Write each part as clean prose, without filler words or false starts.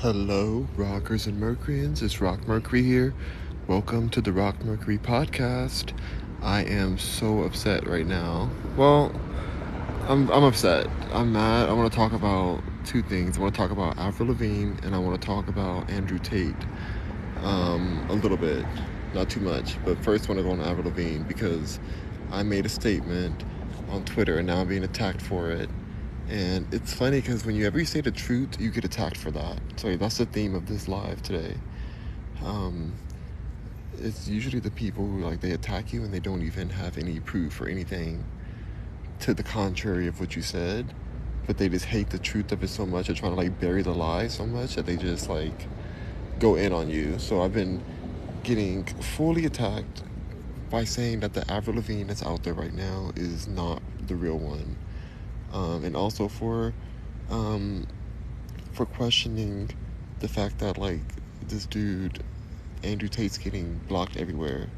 Hello, rockers and Mercuryans. It's Rock Mercury here. Welcome to the Rock Mercury podcast. I am so upset right now. Well, I'm upset. I'm mad. I want to talk about two things. I want to talk about Avril Lavigne and I want to talk about Andrew Tate. A little bit, not too much. But first, I want to go on Avril Lavigne because I made a statement on Twitter and now I'm being attacked for it. And it's funny because whenever you say the truth, you get attacked for that. So that's the theme of this live today. It's usually the people who they attack you and they don't even have any proof or anything to the contrary of what you said, but they just hate the truth of it so much. They're trying to bury the lie so much that they just go in on you. So I've been getting fully attacked by saying that the Avril Lavigne that's out there right now is not the real one. And also for questioning the fact that this dude Andrew Tate's getting blocked everywhere.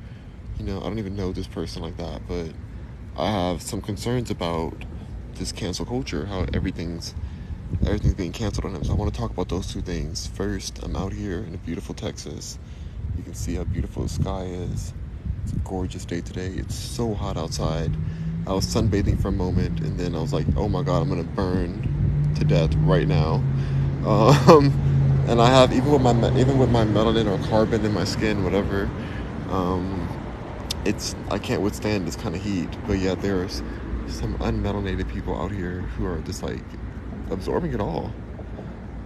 I don't even know this person like that, but I have some concerns about this cancel culture, how everything's being canceled on him. So I want to talk about those two things. First, I'm out here in a beautiful Texas. You can see how beautiful the sky is. It's a gorgeous day today. It's so hot outside. I was sunbathing for a moment, and then I was like, oh my God, I'm going to burn to death right now. And I have, even with my melanin or carbon in my skin, whatever, I can't withstand this kind of heat. But yeah, there's some unmelanated people out here who are just absorbing it all.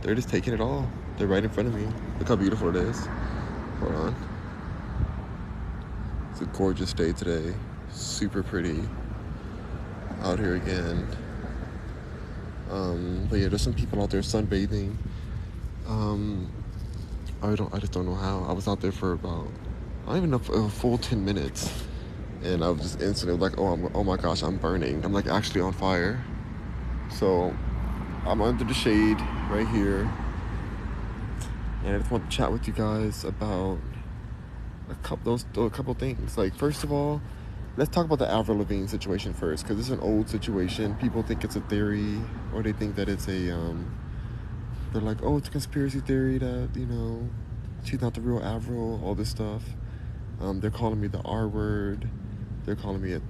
They're just taking it all. They're right in front of me. Look how beautiful it is. Hold on. It's a gorgeous day today. Super pretty. Out here again. But yeah, there's some people out there sunbathing. I just don't know how. I was out there for about, I don't even know, a full 10 minutes. And I was just instantly oh my gosh, I'm burning. I'm actually on fire. So I'm under the shade right here. And I just want to chat with you guys about a couple things. First of all, let's talk about the Avril Lavigne situation first, because it's an old situation. People think it's a theory, or they think that it's they're like, oh, it's a conspiracy theory that, she's not the real Avril, all this stuff. They're calling me the R word. They're calling me a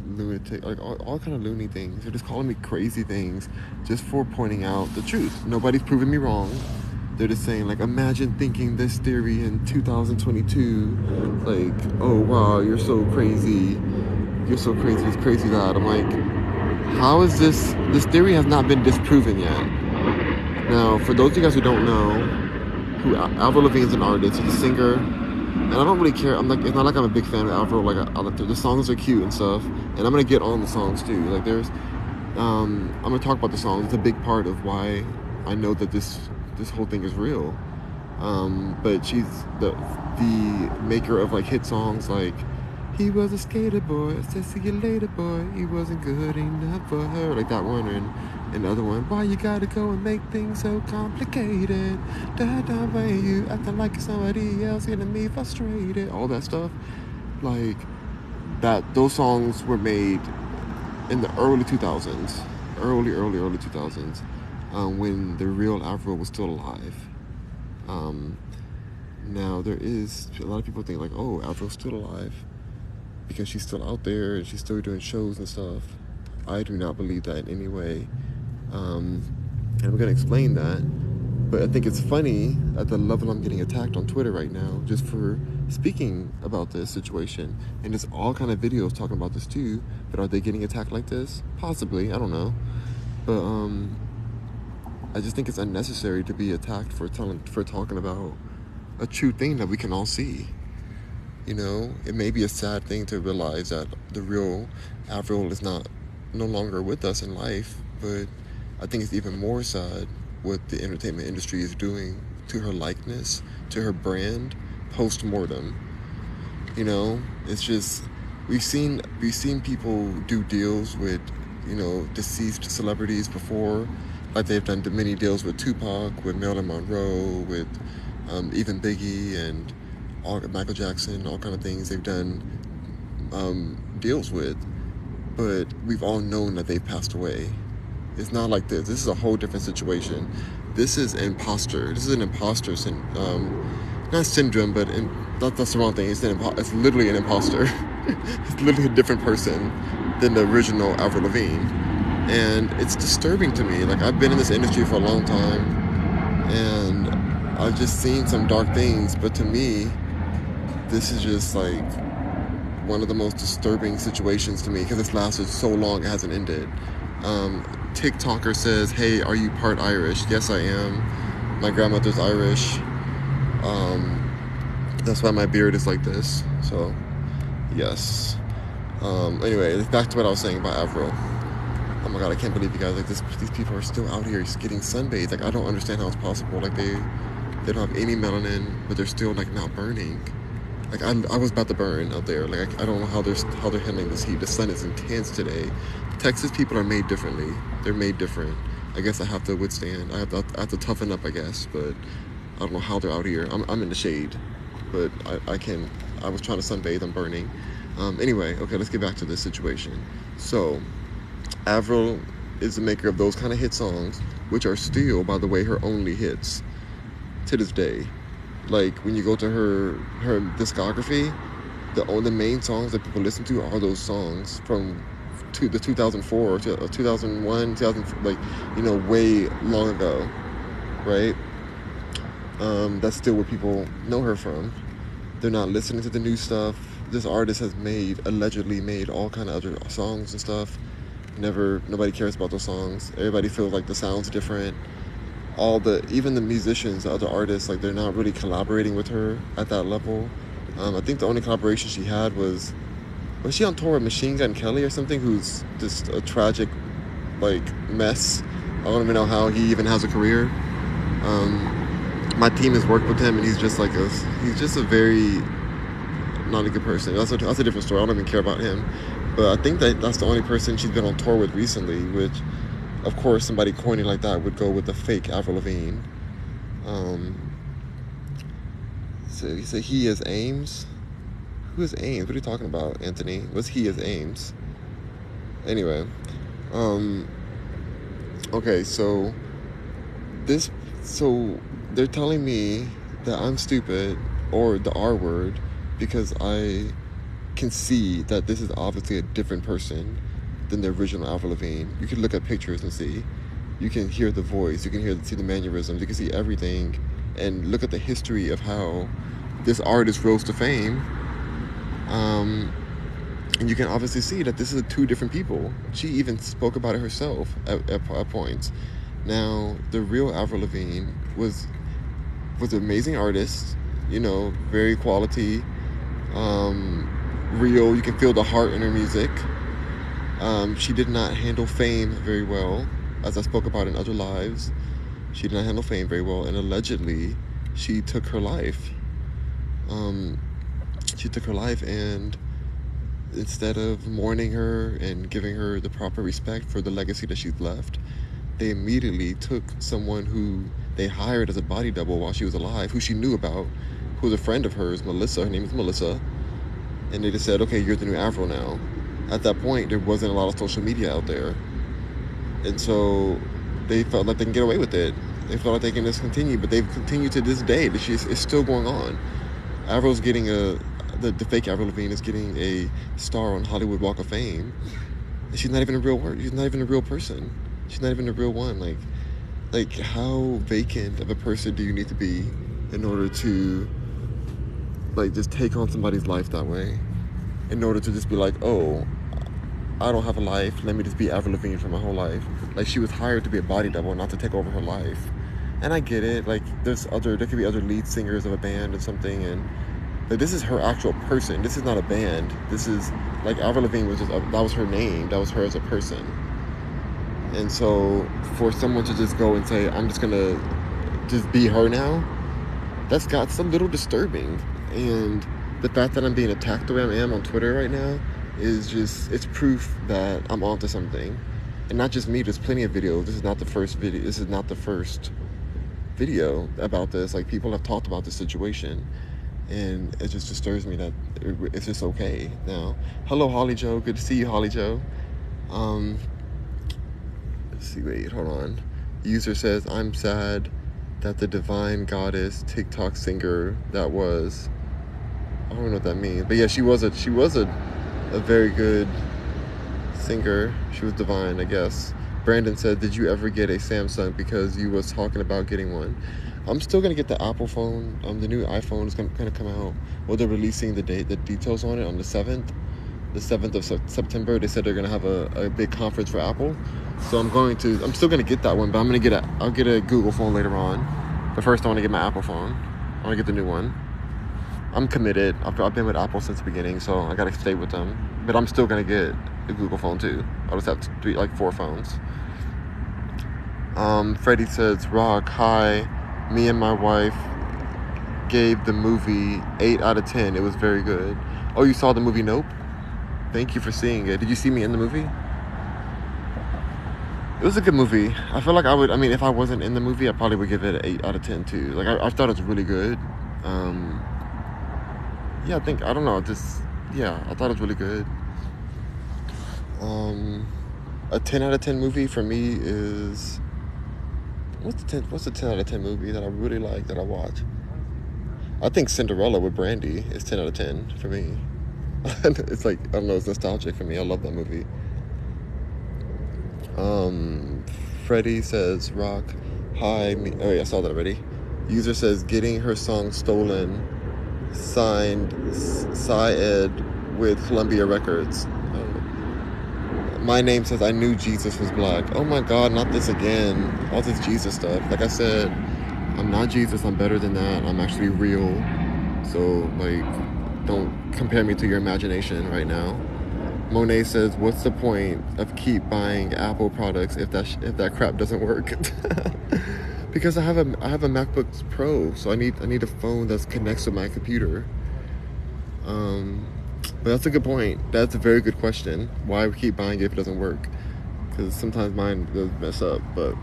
lunatic, all kind of loony things. They're just calling me crazy things just for pointing out the truth. Nobody's proving me wrong. They're just saying, imagine thinking this theory in 2022. Oh, wow, you're so crazy. You're so crazy, it's crazy that. I'm like, how is this theory has not been disproven yet. Now, for those of you guys who don't know, who Avril Lavigne is an artist, she's a singer, and I don't really care. It's not like I'm a big fan of Avril. The songs are cute and stuff, and I'm gonna get on the songs too. I'm gonna talk about the songs. It's a big part of why I know that this whole thing is real. But she's the maker of hit songs like he was a skater boy, said see you later boy, he wasn't good enough for her, that one, and the other one, why you gotta go and make things so complicated, why you acting like somebody else, getting me frustrated, all that stuff. Those songs were made in the early 2000s, early 2000s, when the real Avril was still alive. Now there is a lot of people think oh, Avril's still alive because she's still out there and she's still doing shows and stuff. I do not believe that in any way, and we're gonna explain that. But I think it's funny at the level I'm getting attacked on Twitter right now just for speaking about this situation, and there's all kind of videos talking about this too. But are they getting attacked like this? Possibly, I don't know. But I just think it's unnecessary to be attacked for talking about a true thing that we can all see. It may be a sad thing to realize that the real Avril is no longer with us in life, but I think it's even more sad what the entertainment industry is doing to her likeness, to her brand, post-mortem. It's just, we've seen people do deals with, deceased celebrities before. They've done many deals with Tupac, with Marilyn Monroe, with even Biggie and Michael Jackson, all kind of things they've done deals with. But we've all known that they've passed away. It's not like this. This is a whole different situation. This is imposter. This is an imposter not syndrome, but that's the wrong thing. It's literally an imposter. It's literally a different person than the original Avril Lavigne, and it's disturbing to me. Like, I've been in this industry for a long time, and I've just seen some dark things. But to me, this is just like one of the most disturbing situations to me because it's lasted so long, it hasn't ended. TikToker says, "Hey, are you part Irish?" Yes, I am. My grandmother's Irish. That's why my beard is like this. So, yes. Anyway, back to what I was saying about Avril. Oh my God, I can't believe you guys, like, these people are still out here getting sunbathed. Like, I don't understand how it's possible. Like, they don't have any melanin, but they're still, like, not burning. Like, I was about to burn out there. Like, I don't know how they're handling this heat. The sun is intense today. Texas people are made differently. They're made different. I guess I have to withstand. I have to toughen up, I guess. But I don't know how they're out here. I'm in the shade, but I was trying to sunbathe. I'm burning. Anyway, okay, let's get back to this situation. So, Avril is the maker of those kind of hit songs, which are still, by the way, her only hits to this day. Like, when you go to her discography, the main songs that people listen to are those songs from the 2004 to 2001, 2000, like, way long ago, right? That's still where people know her from. They're not listening to the new stuff. This artist has allegedly made all kind of other songs and stuff. Nobody cares about those songs. Everybody feels like the sound's different. Even the musicians, the other artists, like, they're not really collaborating with her at that level. I think the only collaboration she had was she on tour with Machine Gun Kelly or something, who's just a tragic, like, mess. I don't even know how he even has a career. My team has worked with him, and he's just a very not a good person. That's a different story. I don't even care about him. But I think that's the only person she's been on tour with recently, which, of course, somebody corny like that would go with the fake Avril Lavigne. So you say he is Ames? Who is Ames? What are you talking about, Anthony? What's he is Ames? Anyway, okay, so they're telling me that I'm stupid, or the R word, because I can see that this is obviously a different person than the original Avril Lavigne. You can look at pictures and see. You can hear the voice. You can see the mannerisms. You can see everything, and look at the history of how this artist rose to fame. And you can obviously see that this is two different people. She even spoke about it herself at points. Now, the real Avril Lavigne was an amazing artist, very quality, real. You can feel the heart in her music. She did not handle fame very well, as I spoke about in other lives. She did not handle fame very well, and allegedly, she took her life. And instead of mourning her and giving her the proper respect for the legacy that she's left, they immediately took someone who they hired as a body double while she was alive, who she knew about, who was a friend of hers, Melissa. Her name is Melissa. And they just said, okay, you're the new Avril now. At that point, there wasn't a lot of social media out there. And so they felt like they can get away with it. They felt like they can just continue, but they've continued to this day. It's still going on. Avril's getting the fake Avril Lavigne is getting a star on Hollywood Walk of Fame. And she's not even a real word. She's not even a real person. She's not even a real one. Like, how vacant of a person do you need to be in order to, like, just take on somebody's life that way? In order to just be like, oh, I don't have a life. Let me just be Avril Lavigne for my whole life. Like, she was hired to be a body double, not to take over her life. And I get it. Like, there could be other lead singers of a band or something, but this is her actual person. This is not a band. This is, like, Avril Lavigne was that was her name. That was her as a person. And so for someone to just go and say, I'm just gonna just be her now, that's a little disturbing. And the fact that I'm being attacked the way I am on Twitter right now is it's proof that I'm onto something. And not just me, there's plenty of videos. This is not the first video about this. Like, people have talked about this situation, and it just disturbs me that it's just okay now. Hello, Holly Joe. Good to see you, Holly Joe. see, wait, hold on. User says, I'm sad that the divine goddess TikTok singer that was, I don't know what that means, but yeah, she was a very good singer. She was divine, I guess. Brandon said, did you ever get a Samsung because you was talking about getting one? I'm still gonna get the Apple phone. The new iPhone is gonna come out. Well, they're releasing the details on it on the 7th of September. They said they're gonna have a big conference for Apple. So I'm still gonna get that one, but I'll get a Google phone later on. But first I wanna get my Apple phone. I wanna get the new one. I'm committed. I've been with Apple since the beginning, so I gotta stay with them. But I'm still gonna get a Google phone too. I'll just have 4 phones. Freddie says, Rock, hi. Me and my wife gave the movie 8 out of 10. It was very good. Oh, you saw the movie Nope? Thank you for seeing it. Did you see me in the movie? It was a good movie. I feel like if I wasn't in the movie, I probably would give it an 8 out of 10 too. Like, I thought it was really good. Yeah, I thought it was really good. A 10 out of 10 movie for me is... What's the 10 out of 10 movie that I really like that I watch? I think Cinderella with Brandy is 10 out of 10 for me. It's like, I don't know, it's nostalgic for me. I love that movie. Freddie says, Rock, hi. Oh, yeah, I saw that already. User says, getting her song stolen, signed Syed with Columbia Records. My name says, I knew Jesus was black. Oh my God, not this again. All this Jesus stuff. Like I said, I'm not Jesus. I'm better than that. I'm actually real. So, like, don't compare me to your imagination right now. Monet says, what's the point of keep buying Apple products if that crap doesn't work? Because I have a MacBook Pro, so I need a phone that connects with my computer. But that's a good point. That's a very good question. Why we keep buying it if it doesn't work? Because sometimes mine does mess up. But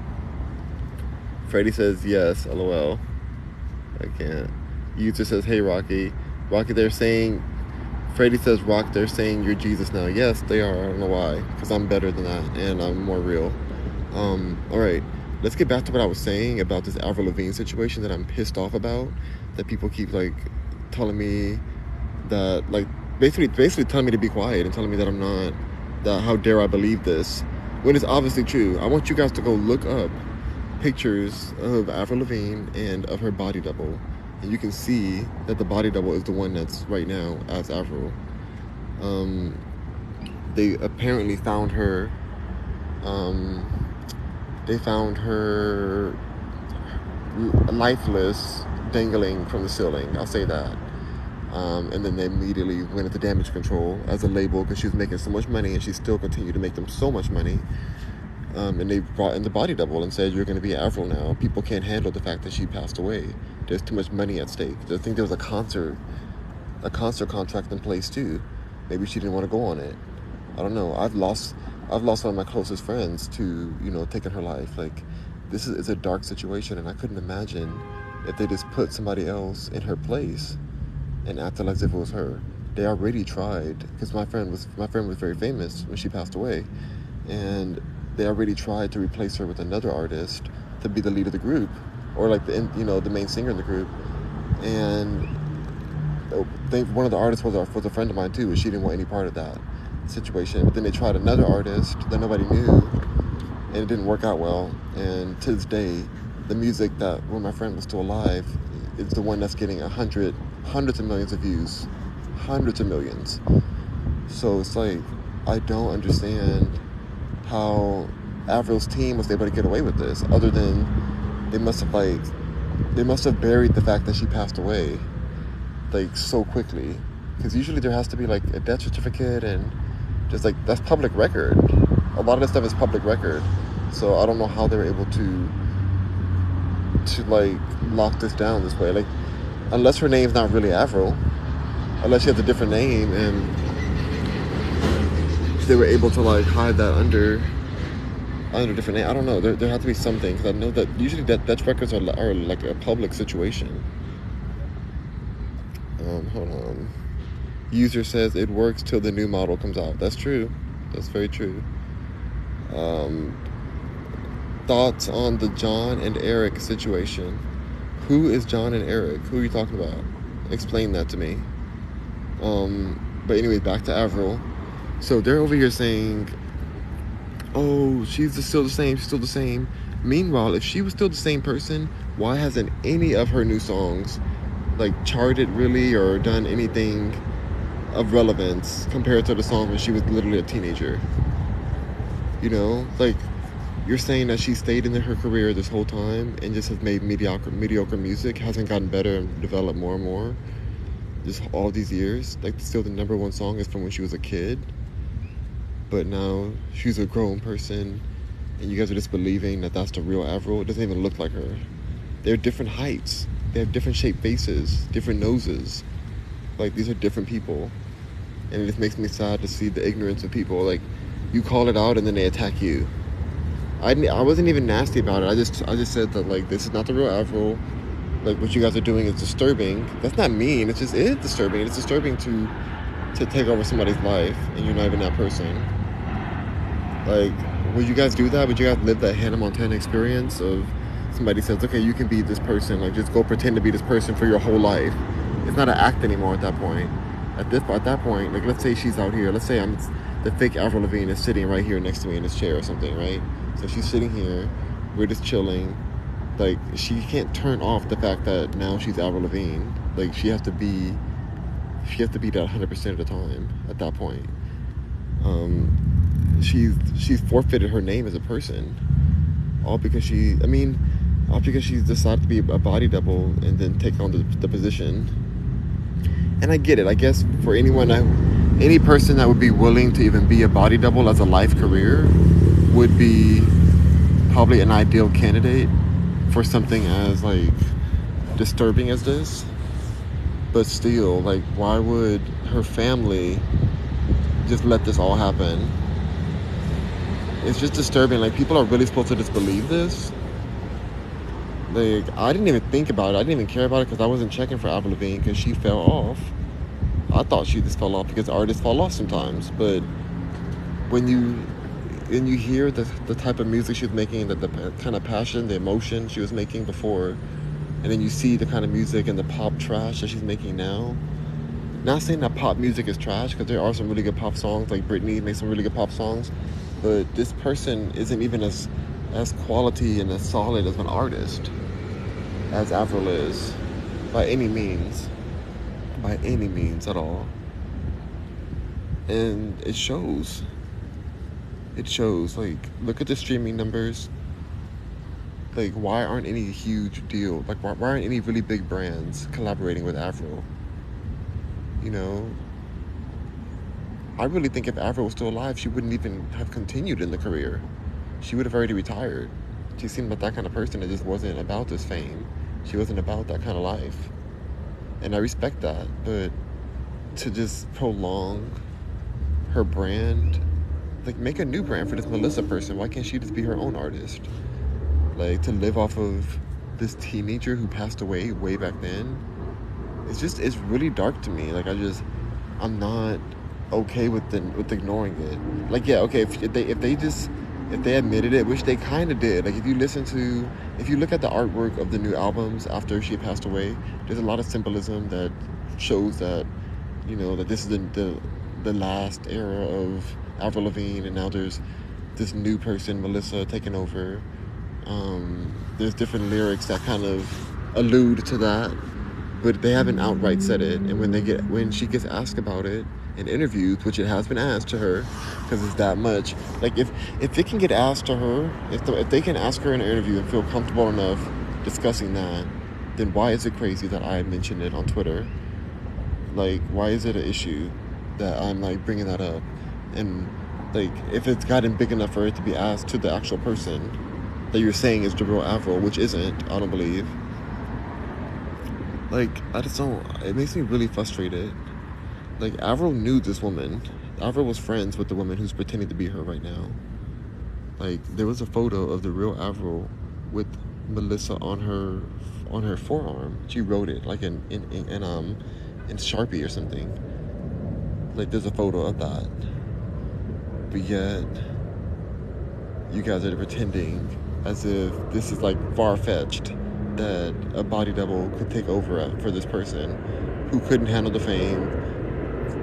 Freddie says yes, lol. I can't. User says, hey Rocky, they're saying. Freddie says, Rock, they're saying you're Jesus now. Yes, they are. I don't know why. Because I'm better than that and I'm more real. Alright, let's get back to what I was saying about this Avril Lavigne situation that I'm pissed off about. That people keep like telling me that, like, basically telling me to be quiet and telling me that I'm not, that how dare I believe this, when it's obviously true. I want you guys to go look up pictures of Avril Lavigne and of her body double, and you can see that the body double is the one that's right now as Avril. They apparently found her, lifeless, dangling from the ceiling. I'll say that. And then they immediately went into damage control as a label because she was making so much money, and she still continued to make them so much money. And they brought in the body double and said, you're going to be Avril now. People can't handle the fact that she passed away. There's too much money at stake. I think there was a concert contract in place too. Maybe she didn't want to go on it. I don't know. I've lost one of my closest friends to, taking her life. Like, this is a dark situation, and I couldn't imagine if they just put somebody else in her place and acted as if it was her. They already tried, because my friend was very famous when she passed away, and they already tried to replace her with another artist to be the lead of the group, or like the main singer in the group. And one of the artists was a friend of mine too, and she didn't want any part of that situation. But then they tried another artist that nobody knew, and it didn't work out well. And to this day, the music that when my friend was still alive is the one that's getting hundreds of millions of views, hundreds of millions. So it's like, I don't understand how Avril's team was able to get away with this, other than they must have buried the fact that she passed away like so quickly, because usually there has to be like a death certificate, and just like that's public record. A lot of this stuff is public record, so I don't know how they were able to like lock this down this way. Like, unless her name's not really Avril, unless she has a different name, and they were able to like hide that under different name. I don't know. There has to be something, because I know that usually death records are like a public situation. Hold on. User says it works till the new model comes out. That's true. That's very true. thoughts on the John and Eric situation. Who is John and Eric? Who are you talking about? Explain that to me. But anyways, back to Avril. So they're over here saying, oh, she's still the same, she's still the same. Meanwhile, if she was still the same person, why hasn't any of her new songs like charted really or done anything of relevance compared to the song when she was literally a teenager? You know, like, you're saying that she stayed in her career this whole time and just has made mediocre music, hasn't gotten better and developed more and more just all these years. Like, still the number one song is from when she was a kid, but now she's a grown person and you guys are just believing that that's the real Avril. It doesn't even look like her. They're different heights, they have different shaped faces, different noses. Like, these are different people, and it just makes me sad to see the ignorance of people. Like, you call it out and then they attack you. I wasn't even nasty about it. I just said that, like, this is not the real Avril. Like, what you guys are doing is disturbing. That's not mean. It is disturbing. It's disturbing to take over somebody's life and you're not even that person. Like, would you guys do that? Would you guys live that Hannah Montana experience of somebody says, okay, you can be this person. Like, just go pretend to be this person for your whole life. It's not an act anymore at that point. At that point, like, let's say she's out here. Let's say the fake Avril Lavigne is sitting right here next to me in this chair or something, right? So she's sitting here, we're just chilling. Like, she can't turn off the fact that now she's Avril Lavigne. Like, she has to be that 100% of the time at that point. She's forfeited her name as a person, all because she's decided to be a body double and then take on the position. And I get it. I guess for any person that would be willing to even be a body double as a life career would be probably an ideal candidate for something as, like, disturbing as this. But still, like, why would her family just let this all happen? It's just disturbing. Like, people are really supposed to just believe this. Like, I didn't even think about it. I didn't even care about it because I wasn't checking for Avril Lavigne because she fell off. I thought she just fell off because artists fall off sometimes. But when you hear the type of music she was making, the kind of passion, the emotion she was making before, and then you see the kind of music and the pop trash that she's making now. Not saying that pop music is trash, because there are some really good pop songs. Like, Britney makes some really good pop songs, but this person isn't even as quality and as solid as an artist as Avril is, by any means at all. And it shows. Like, look at the streaming numbers. Like, why aren't any huge deal? Like, why aren't any really big brands collaborating with Avril? You know, I really think if Avril was still alive, she wouldn't even have continued in the career. She would have already retired. She seemed like that kind of person that just wasn't about this fame. She wasn't about that kind of life. And I respect that, but to just prolong her brand, like, make a new brand for this Melissa person. Why can't she just be her own artist? Like, to live off of this teenager who passed away way back then, it's really dark to me. Like, I'm not okay with ignoring it. Like, yeah, okay, if they admitted it, which they kind of did. Like, if you look at the artwork of the new albums after she passed away, there's a lot of symbolism that shows that, you know, that this is the last era of Avril Lavigne, and now there's this new person, Melissa, taking over. There's different lyrics that kind of allude to that, but they haven't outright said it. And when she gets asked about it in interviews, which it has been asked to her, because it's that much. Like, if it can get asked to her, if they can ask her in an interview and feel comfortable enough discussing that, then why is it crazy that I mentioned it on Twitter? Like, why is it an issue that I'm, like, bringing that up? And, like, if it's gotten big enough for it to be asked to the actual person that you're saying is the real Avril, which isn't, I don't believe. Like, I just don't, it makes me really frustrated. Like, Avril knew this woman. Avril was friends with the woman who's pretending to be her right now. Like, there was a photo of the real Avril with Melissa on her forearm. She wrote it, like, in Sharpie or something. Like, there's a photo of that. But yet, you guys are pretending as if this is like far-fetched that a body double could take over for this person who couldn't handle the fame,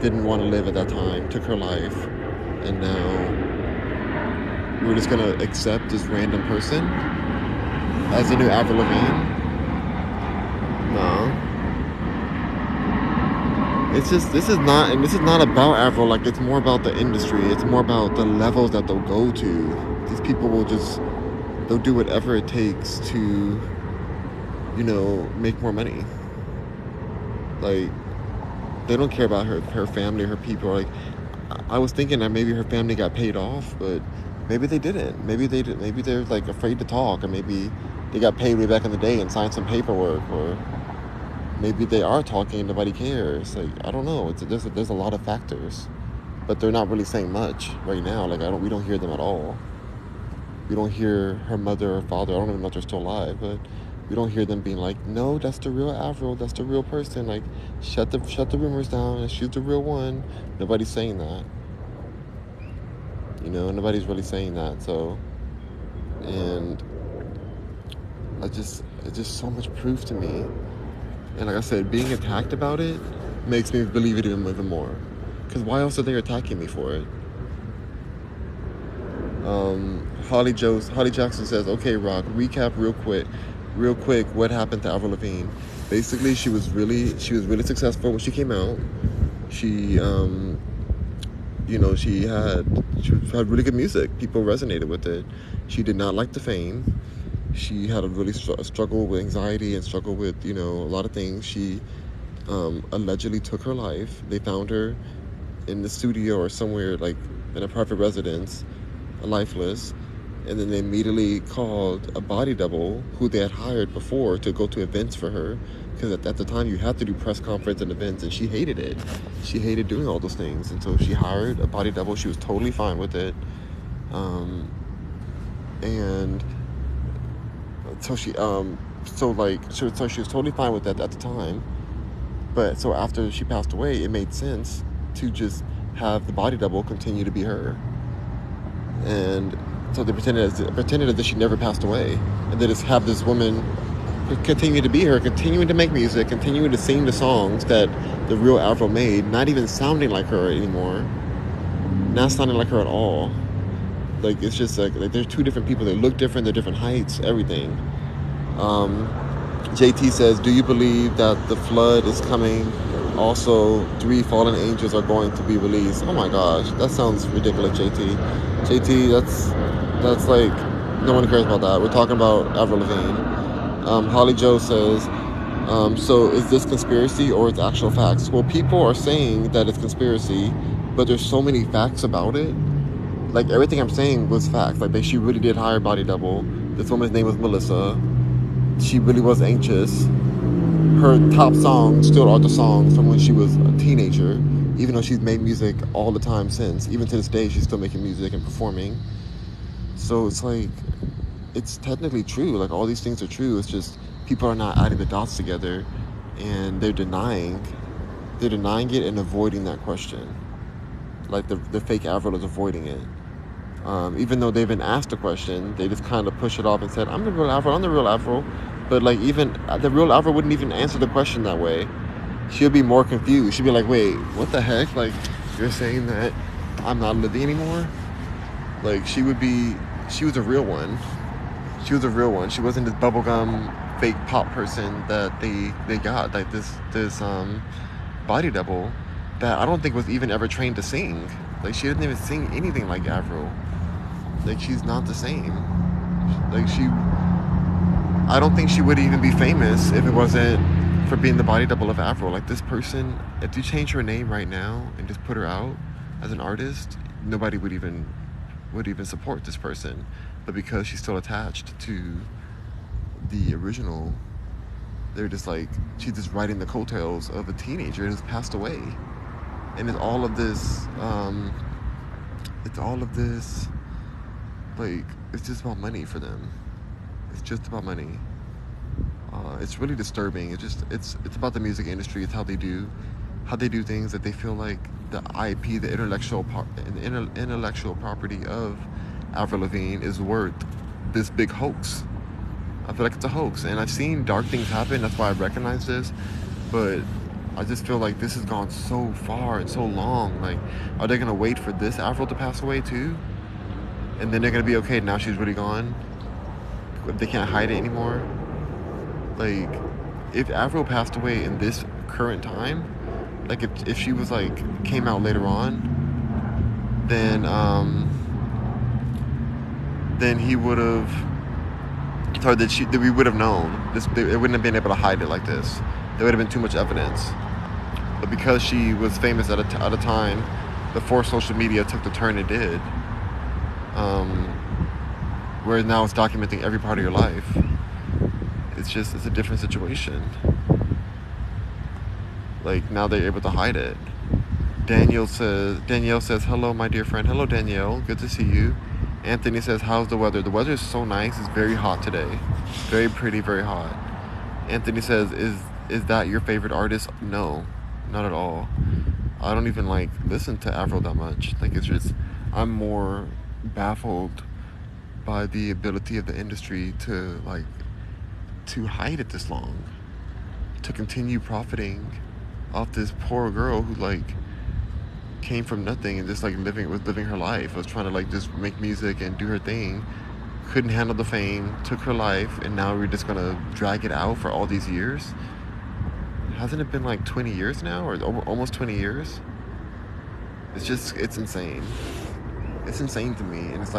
didn't want to live at that time, took her life, and now we're just gonna accept this random person as a new Avril Lavigne. No. It's just, this is not about Avril. Like, it's more about the industry. It's more about the levels that they'll go to. These people they'll do whatever it takes to, make more money. Like, they don't care about her family, her people. Like, I was thinking that maybe her family got paid off, but maybe they didn't. Maybe they're like afraid to talk, or maybe they got paid way back in the day and signed some paperwork, or maybe they are talking and nobody cares. Like, I don't know. There's a lot of factors, but they're not really saying much right now. Like, we don't hear them at all. We don't hear her mother or father. I don't even know if they're still alive, but we don't hear them being like, no, that's the real Avril. That's the real person. Like, shut the rumors down, and she's the real one. Nobody's saying that. Nobody's really saying that. So, and it's just so much proof to me. And like I said, being attacked about it makes me believe it even more. Because why else are they attacking me for it? Holly Jackson says, okay, Rock, recap real quick what happened to Avril Lavigne. Basically, she was really successful when she came out. She had really good music. People resonated with it. She did not like the fame. She had a really struggle with anxiety and struggle with, a lot of things. She allegedly took her life. They found her in the studio or somewhere, like in a private residence, lifeless. And then they immediately called a body double who they had hired before to go to events for her. Because at the time you had to do press conference and events, and she hated it. She hated doing all those things. And so she hired a body double. She was totally fine with it. And so she was totally fine with that at the time. But so after she passed away, it made sense to just have the body double continue to be her. And so they pretended as if she never passed away, and they just have this woman continue to be her, continuing to make music, continuing to sing the songs that the real Avril made, not even sounding like her anymore, not sounding like her at all. Like, it's just like they're two different people. They look different, they're different heights, everything. JT says, do you believe that the flood is coming? Also, 3 fallen angels are going to be released. Oh my gosh, that sounds ridiculous, JT. That's like, no one cares about that. We're talking about Avril Lavigne. Holly Joe says, so is this conspiracy or it's actual facts? Well, people are saying that it's conspiracy, but there's so many facts about it. Like, everything I'm saying was facts. Like, she really did hire a body double. This woman's name was Melissa. She really was anxious. Her top songs still are the songs from when she was a teenager, even though she's made music all the time since. Even to this day, she's still making music and performing. So it's like, it's technically true. Like, all these things are true. It's just people are not adding the dots together, and they're denying it and avoiding that question. Like, the fake Avril is avoiding it. Even though they've been asked a question, they just kind of push it off and said, I'm the real Avril. But like, even the real Avril wouldn't even answer the question that way. She'll be more confused. She'll be like, wait, what the heck? Like, you're saying that I'm not Livy anymore? Like, she was a real one. She was a real one. She wasn't this bubblegum fake pop person that they got. Like, this body double that I don't think was even ever trained to sing. Like, she didn't even sing anything like Avril. Like, she's not the same. Like, I don't think she would even be famous if it wasn't for being the body double of Avril. Like, this person, if you change her name right now and just put her out as an artist, nobody would even support this person. But because she's still attached to the original, they're just like, she's just riding the coattails of a teenager who's passed away. And it's all of this, like, it's just about money for them. It's just about money. It's really disturbing. It's about the music industry. It's how they do things, that they feel like the IP, the intellectual property of Avril Lavigne is worth this big hoax. I feel like it's a hoax, and I've seen dark things happen. That's why I recognize this, but I just feel like this has gone so far and so long. Like, are they gonna wait for this Avril to pass away too, and then they're gonna be okay? Now she's really gone. They can't hide it anymore. Like, if Avril passed away in this current time, like if she was like came out later on, then he would have. Sorry, that we would have known. It wouldn't have been able to hide it like this. There would have been too much evidence. But because she was famous at a time before social media took the turn it did, whereas now it's documenting every part of your life. It's a different situation. Like, now they're able to hide it. Danielle says, hello, my dear friend. Hello, Danielle. Good to see you. Anthony says, how's the weather? The weather is so nice. It's very hot today. Very pretty, very hot. Anthony says, is that your favorite artist? No, not at all. I don't even like listen to Avril that much. Like, it's just, I'm more baffled by the ability of the industry to hide it this long, to continue profiting off this poor girl who came from nothing and just living her life, was trying to just make music and do her thing, couldn't handle the fame, took her life, and now we're just gonna drag it out for all these years. Hasn't it been 20 years now, or almost 20 years? It's insane. It's insane to me, and it's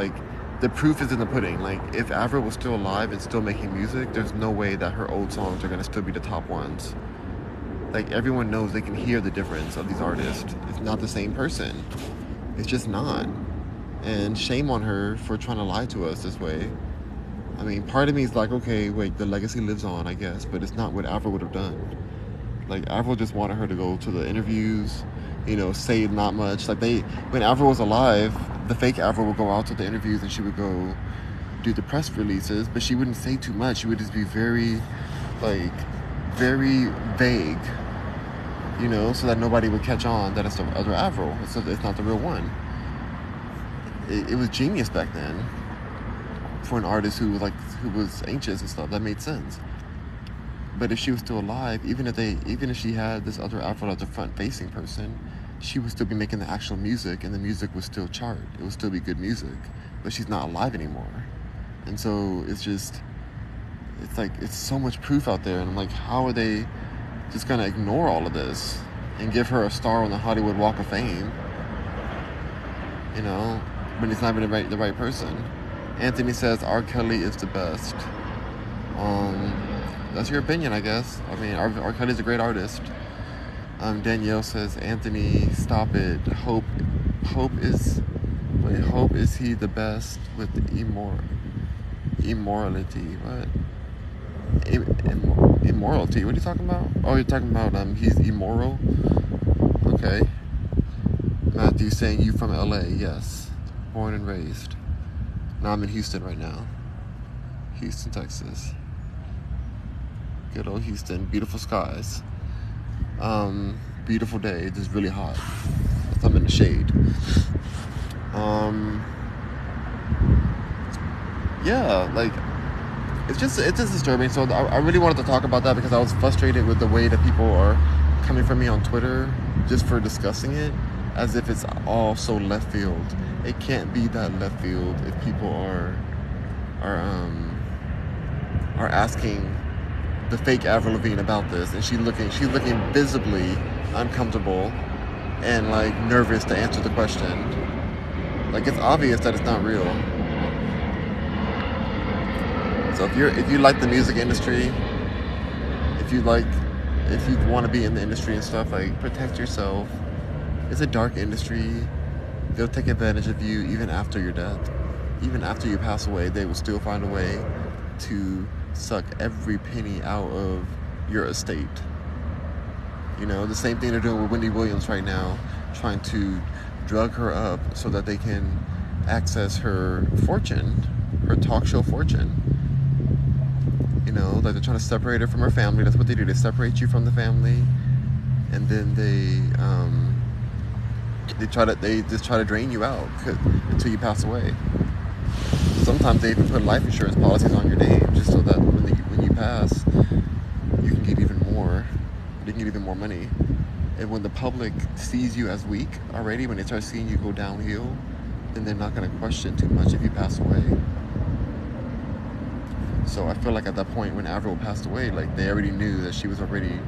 the proof is in the pudding. If Avril was still alive and still making music, there's no way that her old songs are gonna still be the top ones. Everyone knows, they can hear the difference of these artists. It's not the same person. It's just not. And shame on her for trying to lie to us this way. I mean, part of me is okay, wait, the legacy lives on, I guess, but it's not what Avril would have done. Avril just wanted her to go to the interviews, say not much. When Avril was alive, the fake Avril would go out to the interviews and she would go do the press releases, but she wouldn't say too much. She would just be very, very vague, so that nobody would catch on that it's the other Avril. It's not the real one. It was genius back then for an artist who was anxious and stuff. That made sense. But if she was still alive, even if she had this other Avril as a front-facing person, she would still be making the actual music, and the music would still chart. It would still be good music. But she's not alive anymore, and so it's so much proof out there, and I'm how are they just gonna ignore all of this and give her a star on the Hollywood Walk of Fame, when it's not even the right person? Anthony says R. Kelly is the best. That's your opinion, I guess. I mean, R. Kelly's a great artist. Danielle says, Anthony, stop it. Hope is he the best with immorality? What? Immorality? What are you talking about? Oh, you're talking about he's immoral? Okay. Matthew saying, you from LA? Yes. Born and raised. Now I'm in Houston right now. Houston, Texas. Good old Houston. Beautiful skies. Beautiful day. Just really hot. I'm in the shade. Yeah, it's just disturbing. So I really wanted to talk about that because I was frustrated with the way that people are coming for me on Twitter just for discussing it, as if it's all so left field. It can't be that left field if people are asking the fake Avril Lavigne about this, and she's looking visibly uncomfortable and nervous to answer the question. It's obvious that it's not real. So if you like the music industry, if you want to be in the industry and stuff, protect yourself. It's a dark industry. They'll take advantage of you even after your death. Even after you pass away, they will still find a way to suck every penny out of your estate. The same thing they're doing with Wendy Williams right now, trying to drug her up so that they can access her fortune, her talk show fortune. They're trying to separate her from her family. That's what they do. They separate you from the family, and then they just try to drain you out until you pass away. Sometimes they even put life insurance policies on your name just so that when you pass, you can get even more. You can get even more money. And when the public sees you as weak already, when they start seeing you go downhill, then they're not going to question too much if you pass away. So I feel like at that point when Avril passed away, like they already knew that she was already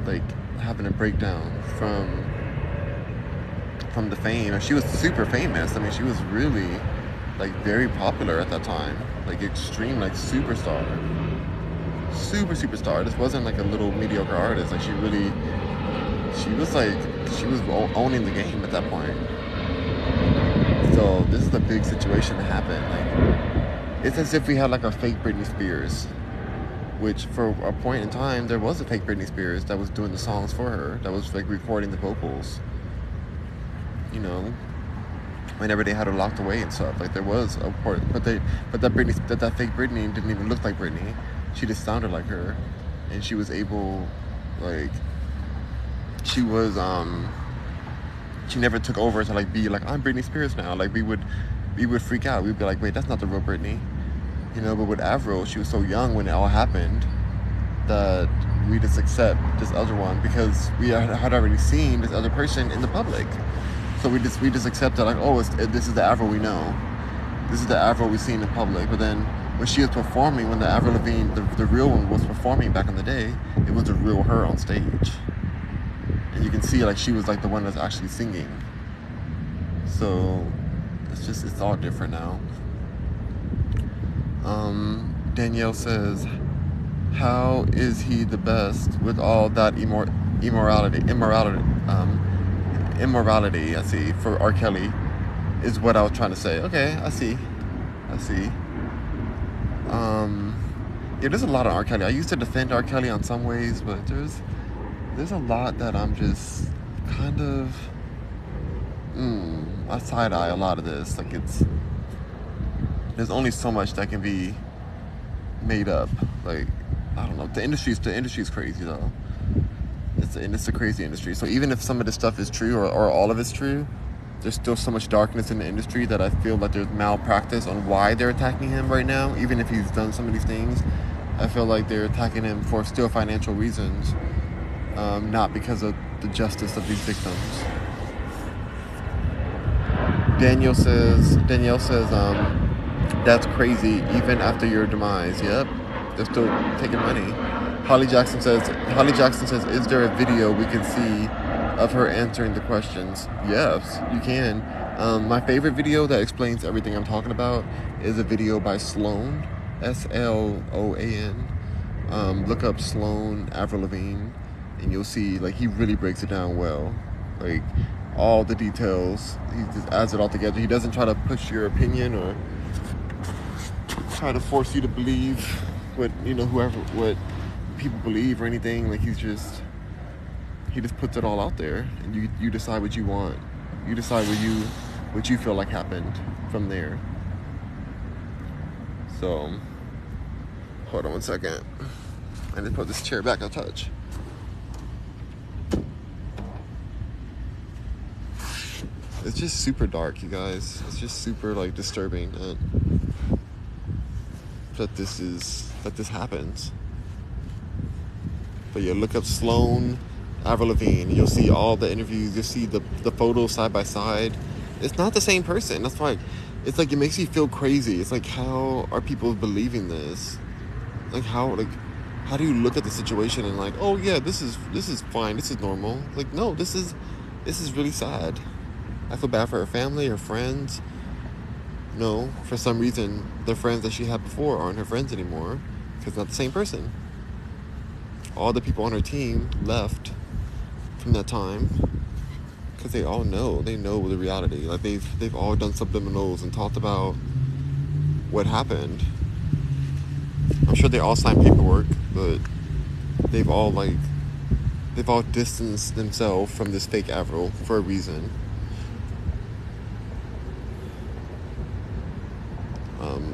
like having a breakdown from the fame. And she was super famous. I mean, she was really like very popular at that time, like extreme, like superstar, superstar. This wasn't like a little mediocre artist. Like she was owning the game at that point. So this is a big situation to happen. Like it's as if we had like a fake Britney Spears, which for a point in time there was a fake Britney Spears that was doing the songs for her, that was like recording the vocals, you know, whenever they had her locked away and stuff. Like there was a part, but that fake Britney didn't even look like Britney. She just sounded like her, and she was able, like, she never took over to like be like, I'm Britney Spears now. Like we would freak out. We'd be like, wait, that's not the real Britney, you know. But with Avril, she was so young when it all happened that we just accept this other one because we had already seen this other person in the public. So we just accepted like, oh, this is the Avril we know. This is the Avril we've seen in public. But then when she was performing, when the Avril Lavigne, the real one, was performing back in the day, it was the real her on stage. And you can see like she was like the one that's actually singing. So it's all different now. Danielle says, how is he the best with all that immorality, I see, for R. Kelly, is what I was trying to say. Okay, I see. Yeah, there's a lot of R. Kelly. I used to defend R. Kelly on some ways, but there's a lot that I'm just kind of, I side-eye a lot of this. Like there's only so much that can be made up. Like, I don't know. The industry's crazy though. It's a crazy industry. So even if some of this stuff is true or all of it's true, there's still so much darkness in the industry that I feel like there's malpractice on why they're attacking him right now. Even if he's done some of these things, I feel like they're attacking him for still financial reasons, not because of the justice of these victims. Danielle says, that's crazy, even after your demise. Yep, they're still taking money. Holly Jackson says, is there a video we can see of her answering the questions? Yes, you can. My favorite video that explains everything I'm talking about is a video by Sloan, Sloan. Look up Sloan Avril Lavigne, and you'll see like he really breaks it down well. Like all the details, he just adds it all together. He doesn't try to push your opinion or try to force you to believe what people believe or anything. Like he just puts it all out there, and you decide what you want. You decide what you feel like happened from there. So hold on one second. I need to put this chair back a touch. It's just super dark, you guys. It's just super like disturbing that this happens. But yeah, look up Sloan Avril Lavigne. You'll see all the interviews. You'll see the photos side by side. It's not the same person. That's why it's like it makes you feel crazy. It's like, how are people believing this? Like how do you look at the situation and like, oh yeah, this is fine. This is normal. Like no, this is really sad. I feel bad for her family, her friends. No, for some reason, the friends that she had before aren't her friends anymore because it's not the same person. All the people on her team left from that time because they know the reality. Like they've all done subliminals and talked about what happened. I'm sure they all signed paperwork, but they've all distanced themselves from this fake Avril for a reason.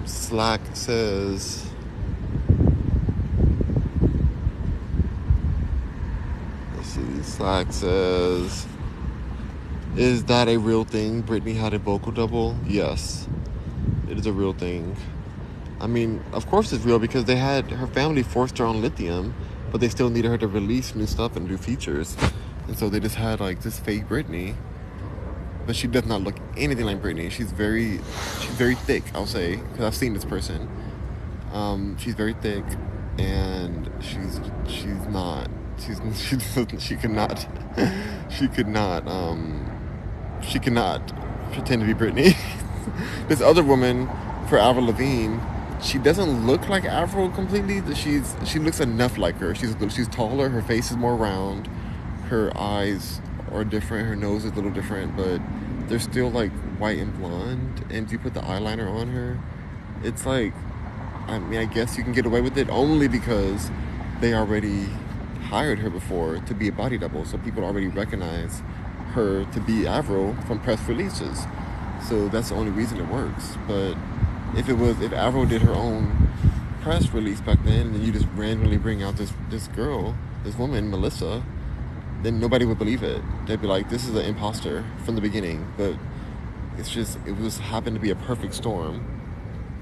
Slack says, let's see, Slack says, is that a real thing? Britney had a vocal double? Yes. It is a real thing. I mean, of course it's real because her family forced her on lithium, but they still needed her to release new stuff and do features. And so they just had like this fake Britney. But she does not look anything like Britney. She's very thick, I'll say, because I've seen this person. She's very thick, and she's not, she could not, she could not, she cannot pretend to be Britney. This other woman, for Avril Lavigne, she doesn't look like Avril completely. She looks enough like her. She's taller. Her face is more round. Her eyes are different. Her nose is a little different, but they're still like white and blonde. And if you put the eyeliner on her, it's like, I mean, I guess you can get away with it only because they already hired her before to be a body double, so people already recognize her to be Avril from press releases. So that's the only reason it works. But if Avril did her own press release back then, and you just randomly bring out this girl, this woman, Melissa, then nobody would believe it. They'd be like, this is an imposter from the beginning. But it was happened to be a perfect storm.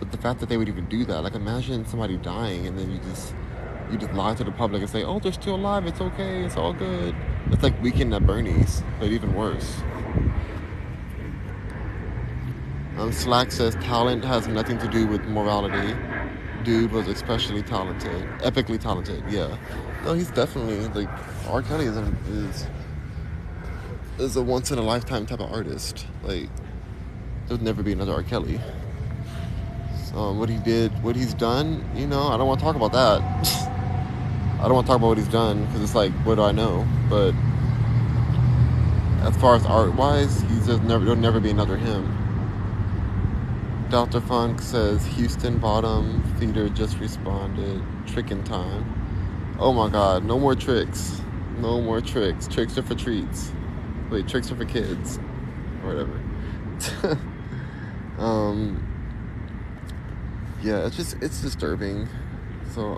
But the fact that they would even do that, like imagine somebody dying and then you just lie to the public and say, oh, they're still alive, it's okay, it's all good. It's like Weekend at Bernie's, but even worse. Slack says talent has nothing to do with morality. Dude was especially talented, epically talented. Yeah, no, he's definitely like R. Kelly is a once in a lifetime type of artist. Like there'll never be another R. Kelly. What he did, what he's done, I don't want to talk about that. I don't want to talk about what he's done because it's like, what do I know? But as far as art-wise, there'll never be another him. Dr. Funk says Houston Bottom Theater just responded. Trick in time. Oh my God, no more tricks. No more tricks. Tricks are for treats. Wait, tricks are for kids. Or whatever. Yeah, it's disturbing. So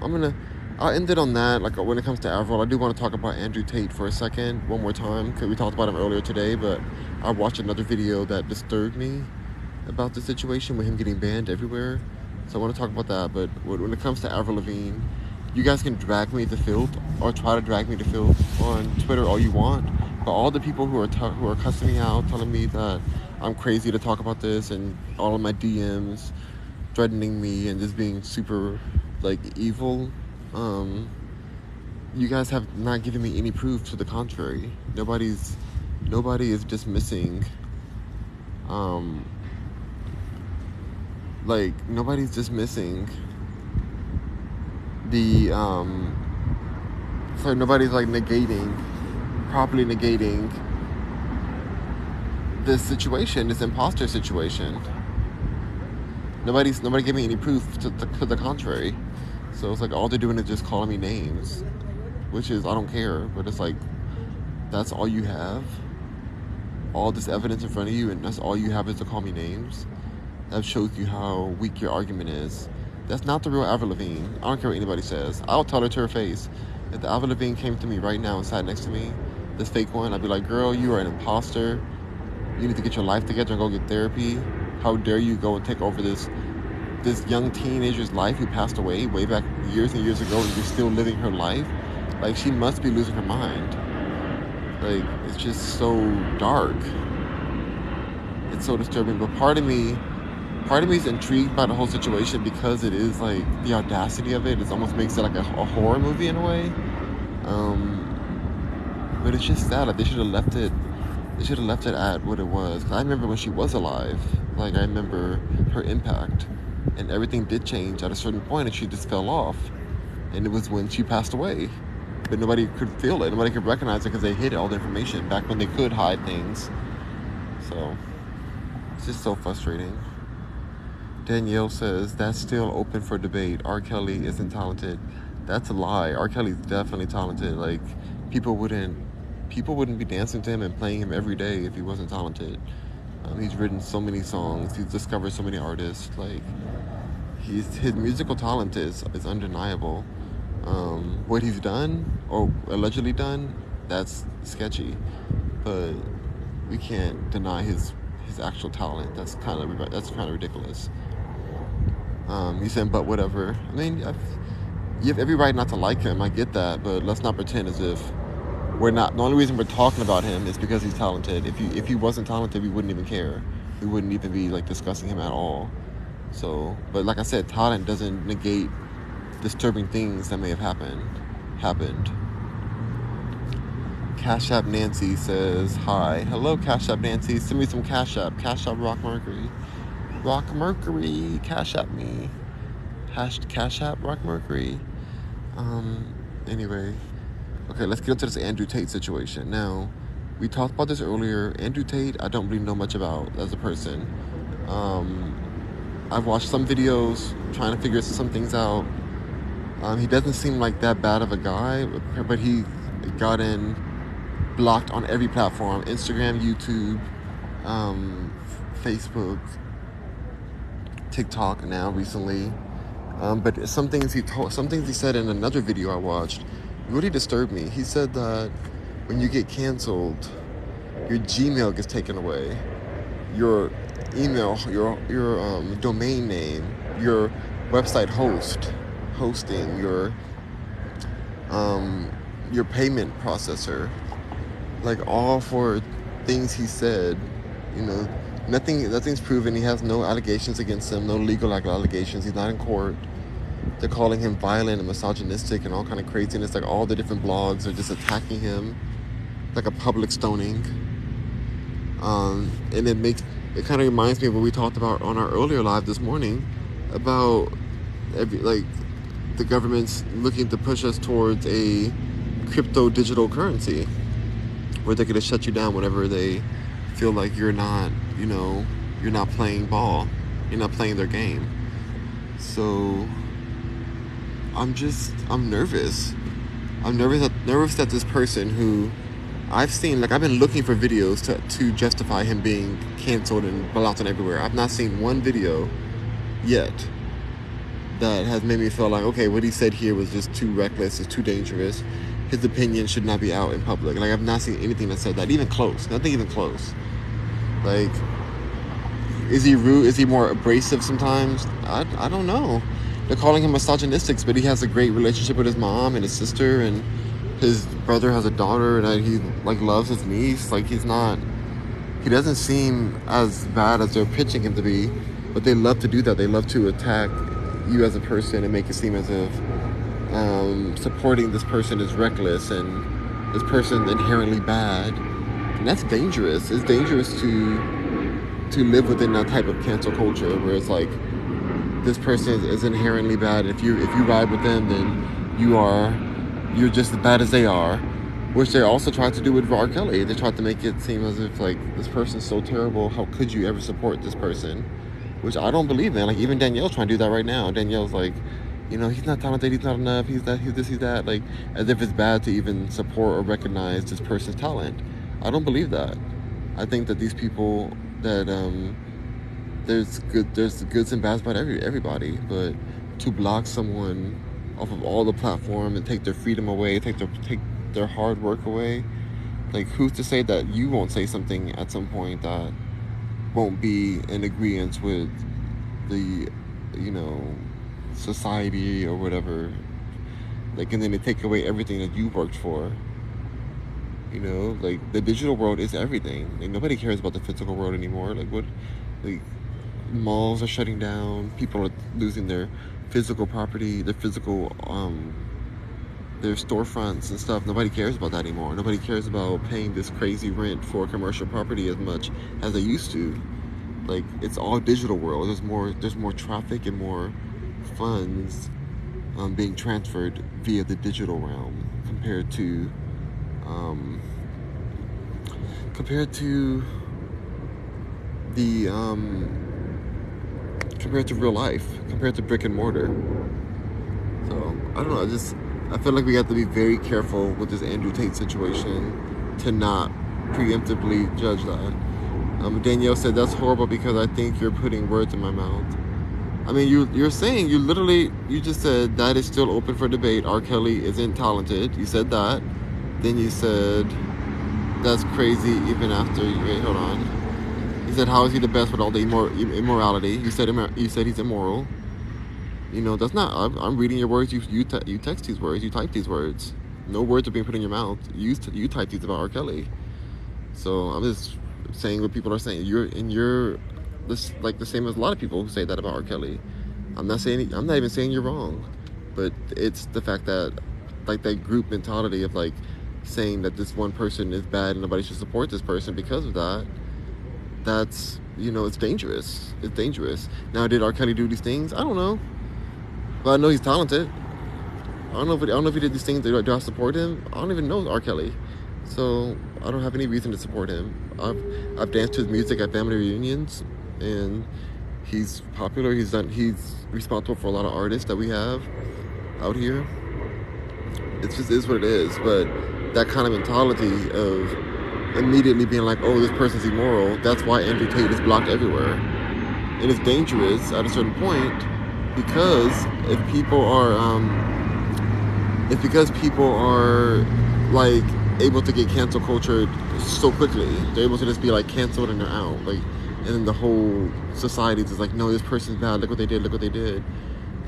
I'll end it on that. Like when it comes to Avril, I do want to talk about Andrew Tate for a second, one more time, because we talked about him earlier today, but I watched another video that disturbed me about the situation with him getting banned everywhere. So I want to talk about that. But when it comes to Avril Lavigne, you guys can drag me to filth or try to drag me to filth on Twitter all you want. But all the people who are cussing me out, telling me that I'm crazy to talk about this, and all of my DMs threatening me and just being super like evil, you guys have not given me any proof to the contrary. Nobody is dismissing nobody's dismissing the so nobody's like properly negating this situation, this imposter situation. Nobody gave me any proof to the contrary. So it's like all they're doing is just calling me names, which is, I don't care, but it's like, that's all you have? All this evidence in front of you, and that's all you have is to call me names? That shows you how weak your argument is. That's not the real Avril Lavigne. I don't care what anybody says. I'll tell her to her face. If the Avril Lavigne came to me right now and sat next to me, this fake one, I'd be like, girl, you are an imposter. You need to get your life together and go get therapy. How dare you go and take over this young teenager's life who passed away way back years and years ago, and you're still living her life? Like, she must be losing her mind. Like, it's just so dark. It's so disturbing. But part of me is intrigued by the whole situation because it is like the audacity of it. It almost makes it like a horror movie in a way. But it's just sad. Like, they should have left it at what it was. 'Cause I remember when she was alive. Like, I remember her impact, and everything did change at a certain point, and she just fell off. And it was when she passed away. But nobody could feel it. Nobody could recognize it because they hid all the information back when they could hide things. So it's just so frustrating. Danielle says that's still open for debate. R. Kelly isn't talented. That's a lie. R. Kelly's definitely talented. Like, people wouldn't be dancing to him and playing him every day if he wasn't talented. He's written so many songs. He's discovered so many artists. Like, his musical talent is undeniable. What he's done or allegedly done, that's sketchy. But we can't deny his actual talent. That's kind of ridiculous. He said, but whatever. I mean, you have every right not to like him. I get that, but let's not pretend as if we're not. The only reason we're talking about him is because he's talented. If he wasn't talented, we wouldn't even care. We wouldn't even be like discussing him at all. So, but like I said, talent doesn't negate disturbing things that may have happened. Cash App Nancy says hi. Hello, Cash App Nancy. Send me some Cash App. Cash App Rock Mercury. Rock Mercury. Cash App me. Cash App Rock Mercury. Anyway. Okay, let's get into this Andrew Tate situation. Now, we talked about this earlier. Andrew Tate, I don't really know much about as a person. I've watched some videos trying to figure some things out. He doesn't seem like that bad of a guy, but he got blocked on every platform: Instagram, YouTube, Facebook, TikTok now recently. But some things he said in another video I watched really disturbed me. He said that when you get canceled, your Gmail gets taken away, your email, your domain name, your website hosting, your payment processor, like all for things he said. You know, nothing's proven. He has no allegations against him, no legal allegations. He's not in court. They're calling him violent and misogynistic and all kind of craziness. Like all the different blogs are just attacking him, like a public stoning. And it kind of reminds me of what we talked about on our earlier live this morning about the government's looking to push us towards a crypto digital currency where they're going to shut you down whenever they feel like you're not playing ball, you're not playing their game. So I'm nervous. I'm nervous that this person who I've seen, like I've been looking for videos to justify him being canceled and blocked on everywhere. I've not seen one video yet that has made me feel like, okay, what he said here was just too reckless, it's too dangerous. His opinion should not be out in public. Like I've not seen anything that said that, even close. Nothing even close. Like, is he rude? Is he more abrasive sometimes? I don't know. They're calling him misogynistic, but he has a great relationship with his mom and his sister, and his brother has a daughter, and he like loves his niece. Like he doesn't seem as bad as they're pitching him to be, but they love to do that. They love to attack you as a person and make it seem as if supporting this person is reckless and this person inherently bad. And that's dangerous. It's dangerous to live within that type of cancel culture where it's like this person is inherently bad. If you ride with them, then you're just as bad as they are, which they also tried to do with R. Kelly. They tried to make it seem as if like this person's so terrible, how could you ever support this person? Which I don't believe in. Like even Danielle's trying to do that right now. Danielle's like, he's not talented, he's not enough, he's that, he's this, he's that, like as if it's bad to even support or recognize this person's talent. I don't believe that. I think that these people that there's goods and bads about everybody, but to block someone off of all the platform and take their freedom away, take their hard work away, like who's to say that you won't say something at some point that won't be in agreement with the society or whatever, like, and then they take away everything that you worked for. Like the digital world is everything. Like nobody cares about the physical world anymore. Like what, like malls are shutting down, people are losing their physical property, their physical their storefronts and stuff. Nobody cares about that anymore. Nobody cares about paying this crazy rent for commercial property as much as they used to. Like it's all digital world. There's more traffic and more funds being transferred via the digital realm compared to real life, compared to brick and mortar. So I don't know. I feel like we have to be very careful with this Andrew Tate situation to not preemptively judge that. Danielle said that's horrible because I think you're putting words in my mouth. I mean, you're saying, you just said that is still open for debate. R. Kelly isn't talented. You said that. Then you said that's crazy even after. Wait, hold on. You said how is he the best with all the immorality? You said he's immoral. That's not. I'm reading your words. You text these words. You type these words. No words are being put in your mouth. You type these about R. Kelly. So I'm just saying what people are saying. You're this like the same as a lot of people who say that about R. Kelly. I'm not even saying you're wrong, but it's the fact that like that group mentality of like saying that this one person is bad and nobody should support this person because of that. That's it's dangerous. It's dangerous. Now, did R. Kelly do these things? I don't know, but I know he's talented. I don't know if he did these things. Do I support him? I don't even know R. Kelly, so I don't have any reason to support him. I've danced to his music at family reunions, and he's popular. He's responsible for a lot of artists that we have out here. It just is what it is. But that kind of mentality of immediately being like, oh, this person's immoral, that's why Andrew Tate is blocked everywhere. And it's dangerous at a certain point because people are like able to get cancel culture so quickly, they're able to just be like canceled and they're out, like, and then the whole society is like, no, this person's bad, look what they did.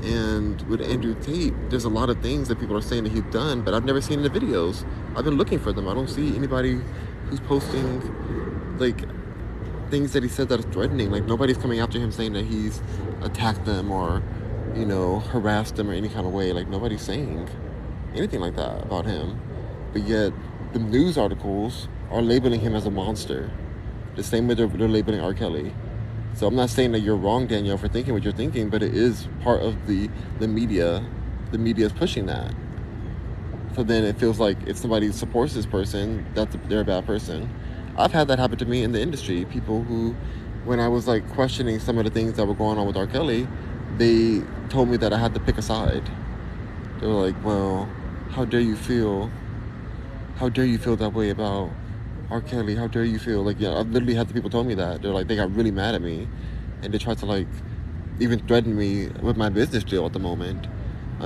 And with Andrew Tate, there's a lot of things that people are saying that he's done, but I've never seen the videos. I've been looking for them. I don't see anybody who's posting like things that he said that is threatening. Like, nobody's coming after him saying that he's attacked them or harassed them or any kind of way. Like, nobody's saying anything like that about him, but yet the news articles are labeling him as a monster, the same way they're labeling R. Kelly. So I'm not saying that you're wrong, Danielle, for thinking what you're thinking, but it is part of the media. The media is pushing that. So then it feels like if somebody supports this person, they're a bad person. I've had that happen to me in the industry. People who, when I was like questioning some of the things that were going on with R. Kelly, they told me that I had to pick a side. They were like, well, how dare you feel that way about R. Kelly? How dare you feel? Like, yeah, I've literally had the people tell me that. They're like, they got really mad at me, and they tried to like even threaten me with my business deal at the moment.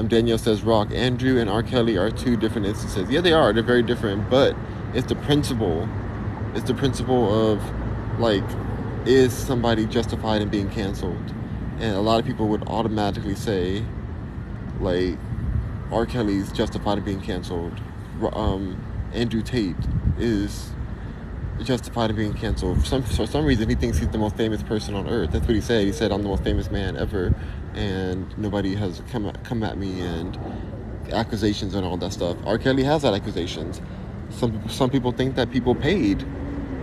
Danielle says, Rock, Andrew and R. Kelly are two different instances. Yeah, they are. They're very different, but it's the principle. It's the principle of like, is somebody justified in being canceled? And a lot of people would automatically say, like, R. Kelly's justified in being canceled. Andrew Tate is justified in being canceled. For some reason, he thinks he's the most famous person on earth. That's what he said. He said, I'm the most famous man ever, and nobody has come at me, and accusations and all that stuff. R. Kelly has had accusations. Some people think that people paid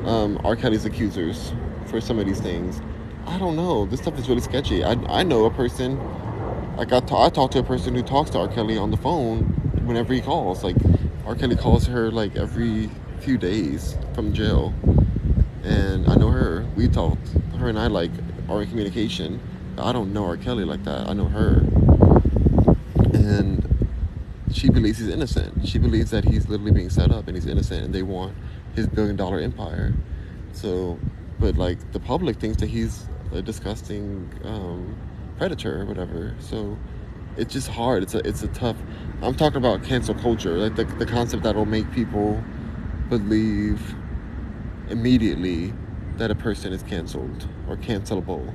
R. Kelly's accusers for some of these things. I don't know. This stuff is really sketchy. I know a person, like I talked to a person who talks to R. Kelly on the phone whenever he calls. Like, R. Kelly calls her like every few days from jail, and I know her. We talked. Her and I like are in communication. I don't know R. Kelly like that. I know her, and she believes he's innocent. She believes that he's literally being set up and he's innocent, and they want his billion-dollar empire. So, but like the public thinks that he's a disgusting predator or whatever. So it's just hard. It's a tough. I'm talking about cancel culture, like the concept that will make people believe immediately that a person is canceled or cancelable.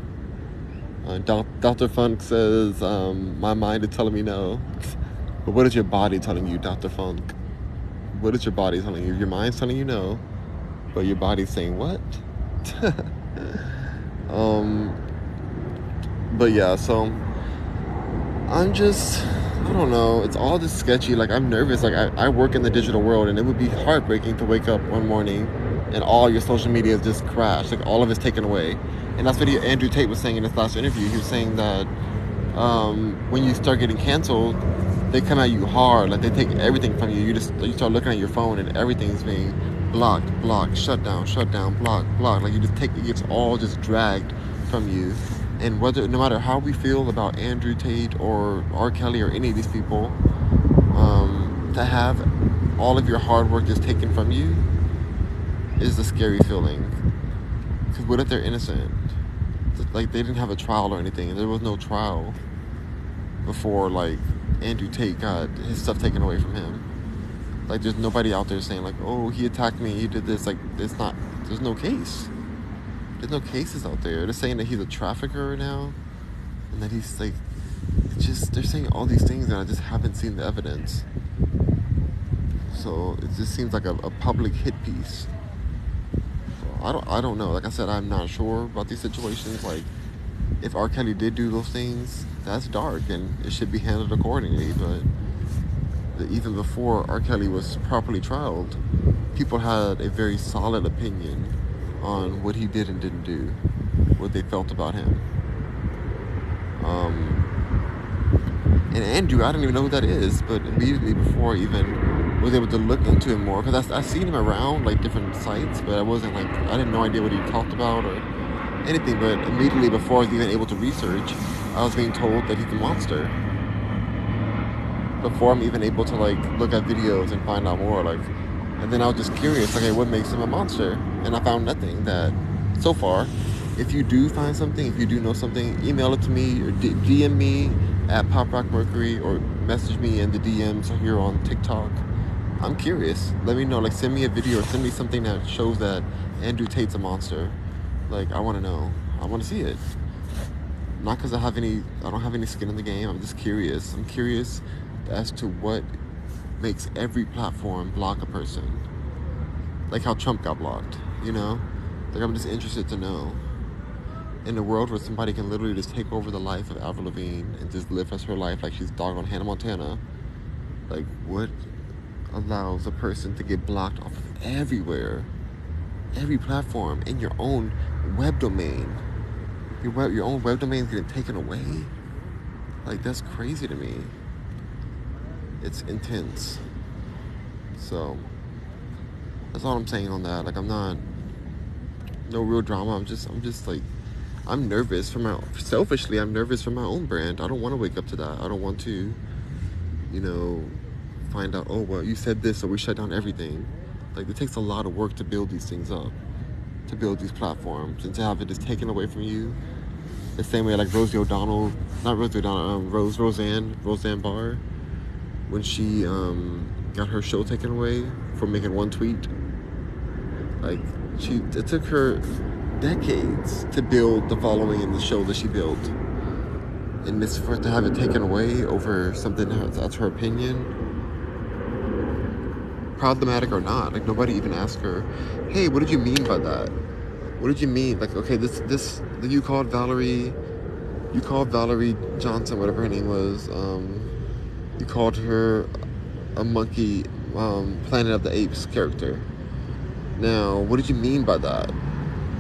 Dr. Funk says, my mind is telling me no. But what is your body telling you, Dr. Funk? What is your body telling you? Your mind's telling you no, but your body's saying what? But yeah, so I don't know. It's all just sketchy. Like, I'm nervous. Like, I work in the digital world, and it would be heartbreaking to wake up one morning and all your social media is just crashed. Like, all of it's taken away. And that's what Andrew Tate was saying in his last interview. He was saying that when you start getting canceled, they come at you hard. Like, they take everything from you. You start looking at your phone, and everything's being blocked, shut down, blocked. Like, it's all just dragged from you. And no matter how we feel about Andrew Tate or R. Kelly or any of these people, to have all of your hard work just taken from you is a scary feeling. Because what if they're innocent? Like, they didn't have a trial or anything. There was no trial before, like, Andrew Tate got his stuff taken away from him. Like, there's nobody out there saying, like, oh, he attacked me, he did this. Like, there's no case. There's no cases out there. They're saying that he's a trafficker now, and that he's it's just, they're saying all these things and I just haven't seen the evidence. So it just seems like a public hit piece. So I don't know. Like I said, I'm not sure about these situations. Like, if R. Kelly did do those things, that's dark and it should be handled accordingly. But even before R. Kelly was properly trialed, people had a very solid opinion on what he did and didn't do, what they felt about him. And Andrew, I don't even know who that is, but immediately before I even was able to look into him more, because I've seen him around like different sites, but I wasn't like, I didn't no idea what he talked about or anything. But immediately before I was even able to research, I was being told that he's a monster. Before I'm even able to like look at videos and find out more, like, and then I was just curious, okay, what makes him a monster? And I found nothing that, so far. If you do find something, if you do know something, email it to me or DM me at Rock Mercury or message me in the DMs here on TikTok. I'm curious. Let me know. Like, send me a video or send me something that shows that Andrew Tate's a monster. Like, I want to know. I want to see it. Not because I don't have any skin in the game. I'm just curious. I'm curious as to what makes every platform block a person. Like how Trump got blocked, you know? Like, I'm just interested to know. In a world where somebody can literally just take over the life of Avril Lavigne and just live as her life like she's doggone Hannah Montana, like, what allows a person to get blocked off of everywhere, every platform, in your own web domain? Your own web domain is getting taken away? Like, that's crazy to me. It's intense. So, that's all I'm saying on that. Like, I'm not, no real drama. I'm just like, I'm nervous selfishly, I'm nervous for my own brand. I don't want to wake up to that. I don't want to, find out, oh, well, you said this, so we shut down everything. Like, it takes a lot of work to build these things up, to build these platforms, and to have it just taken away from you. The same way like Roseanne Barr, when she got her show taken away for making one tweet. Like, it took her decades to build the following in the show that she built, and this, for her to have it taken away over something that's her opinion, problematic or not. Like, nobody even asked her, hey, what did you mean by that? What did you mean? Like, okay, this you called Valerie Johnson, whatever her name was, you called her a monkey, Planet of the Apes character. Now, what did you mean by that?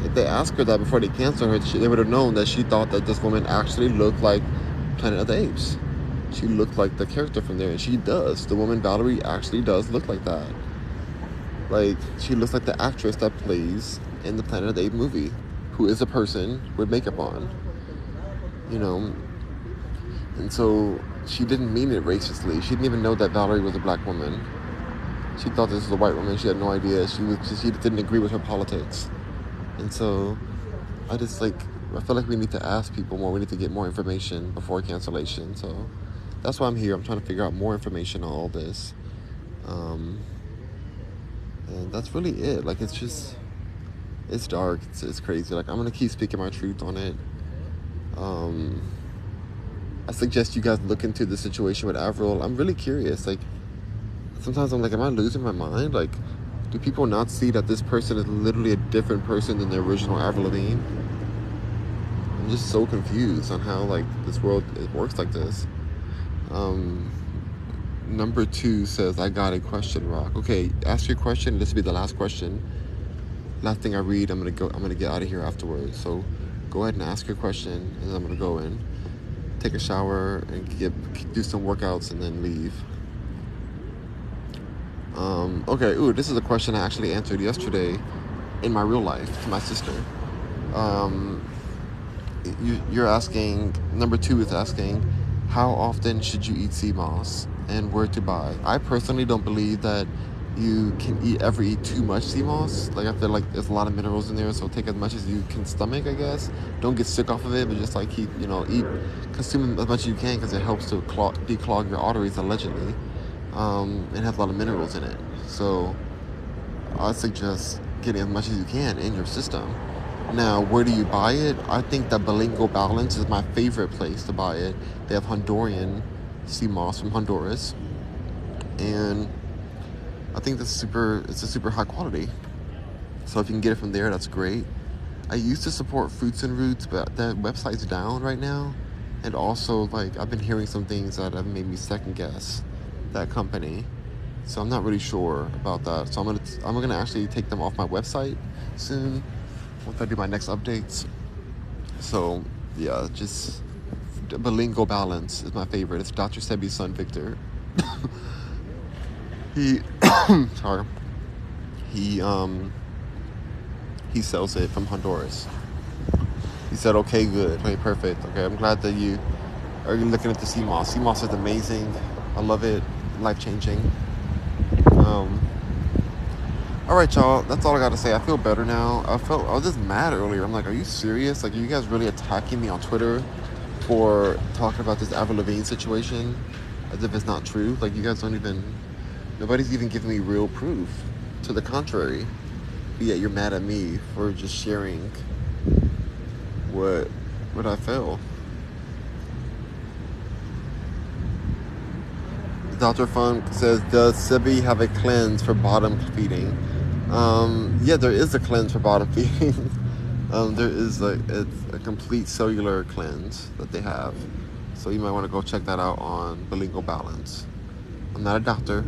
If they asked her that before they canceled her, they would have known that she thought that this woman actually looked like Planet of the Apes. She looked like the character from there, and she does. The woman Valerie actually does look like that. Like, she looks like the actress that plays in the Planet of the Apes movie, who is a person with makeup on. And so she didn't mean it racistly. She didn't even know that Valerie was a black woman. She thought this was a white woman. She had no idea. She didn't agree with her politics. And so I feel like we need to ask people more. We need to get more information before cancellation. So that's why I'm here. I'm trying to figure out more information on all this. And that's really it. Like, it's dark. It's crazy. Like, I'm going to keep speaking my truth on it. I suggest you guys look into the situation with Avril. I'm really curious. Like, sometimes I'm like, am I losing my mind? Like, do people not see that this person is literally a different person than the original Avril Lavigne? I'm just so confused on how, like, this world, it works like this. Number 2 says, I got a question, Rock. Okay, ask your question. This will be the last question. Last thing I read, I'm gonna get out of here afterwards. So go ahead and ask your question, and then I'm gonna go in, take a shower, and do some workouts, and then leave. Okay, this is a question I actually answered yesterday in my real life to my sister. You're asking, number 2 is asking, how often should you eat sea moss and where to buy? I personally don't believe that you can ever eat too much sea moss. Like, I feel like there's a lot of minerals in there, so take as much as you can stomach, I guess. Don't get sick off of it, but just like consume as much as you can, because it helps to declog your arteries, allegedly. It has a lot of minerals in it. So I suggest getting as much as you can in your system. Now, where do you buy it? I think that Bilingual Balance is my favorite place to buy it. They have Honduran sea moss from Honduras, and I think it's a super high quality. So if you can get it from there, that's great. I used to support Fruits and Roots, but that website's down right now. And also, like, I've been hearing some things that have made me second guess that company. So I'm not really sure about that. So I'm gonna actually take them off my website soon once I do my next updates. So yeah, just Bilingual Balance is my favorite. It's Dr. Sebi's son, Victor. he sorry. He he sells it from Honduras. He said, okay, good, okay, perfect. Okay, I'm glad that you are looking at the sea moss. Sea moss is amazing. I love it. Life changing. All right, y'all. That's all I got to say. I feel better now. I was just mad earlier. I'm like, are you serious? Like, are you guys really attacking me on Twitter for talking about this Avril Lavigne situation as if it's not true? Like, you guys nobody's even giving me real proof to the contrary. But yet you're mad at me for just sharing what I feel. Dr. Funk says, does Sebi have a cleanse for bottom feeding? Yeah, there is a cleanse for bottom feeding. There is it's a complete cellular cleanse that they have. So you might want to go check that out on Bilingual Balance. I'm not a doctor.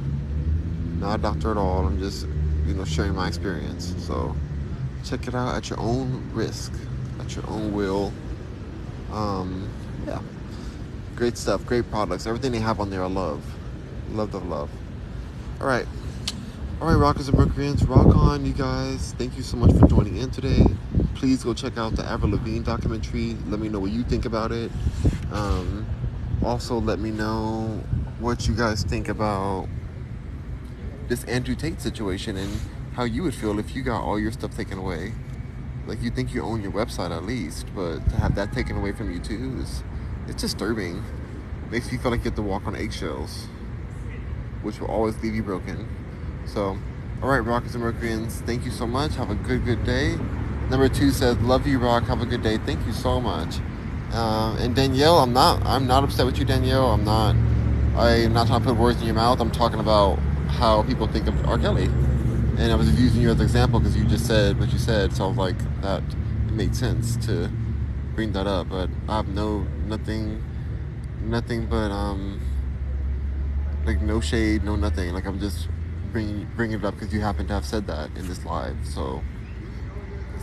Not a doctor at all. I'm just, sharing my experience. So check it out at your own risk, at your own will. Yeah. Great stuff, great products. Everything they have on there I love. Love. All right, Rockers and Mercuryans, rock on, you guys. Thank you so much for joining in today. Please go check out the Avril Lavigne documentary. Let me know what you think about it. Also, let me know what you guys think about this Andrew Tate situation and how you would feel if you got all your stuff taken away. Like, you think you own your website at least, but to have that taken away from you too it's disturbing. Makes you feel like you have to walk on eggshells, which will always leave you broken. So, all right, Rockers and Mercuryans, thank you so much. Have a good day. Number 2 says, love you, Rock. Have a good day. Thank you so much. And Danielle, I'm not upset with you, Danielle. I'm not trying to put words in your mouth. I'm talking about how people think of R. Kelly. And I was using you as an example because you just said what you said. So I was like, that made sense to bring that up. But I have nothing but like no shade, no nothing. Like, I'm just bringing it up because you happen to have said that in this live. So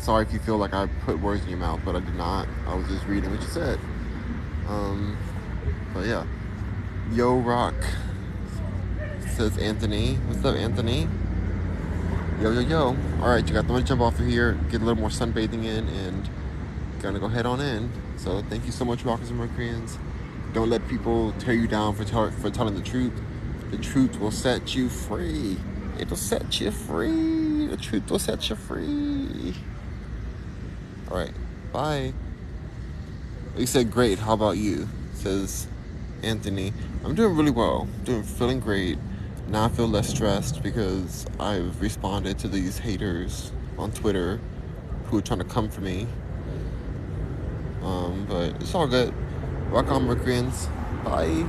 sorry if you feel like I put words in your mouth, but I did not. I was just reading what you said. But yeah, yo, Rock, says Anthony. What's up, Anthony? Yo. All right, you got. I'm gonna jump off of here, get a little more sunbathing in, and gonna go head on in. So thank you so much, Rockers and Mercuryans. Don't let people tear you down for telling the truth. The truth will set you free. It'll set you free. The truth will set you free. All right, bye. You said great. How about you? Says Anthony. I'm doing really well. Feeling great. Now I feel less stressed because I've responded to these haters on Twitter who are trying to come for me. But it's all good. Rock on, Mercuryans. Bye.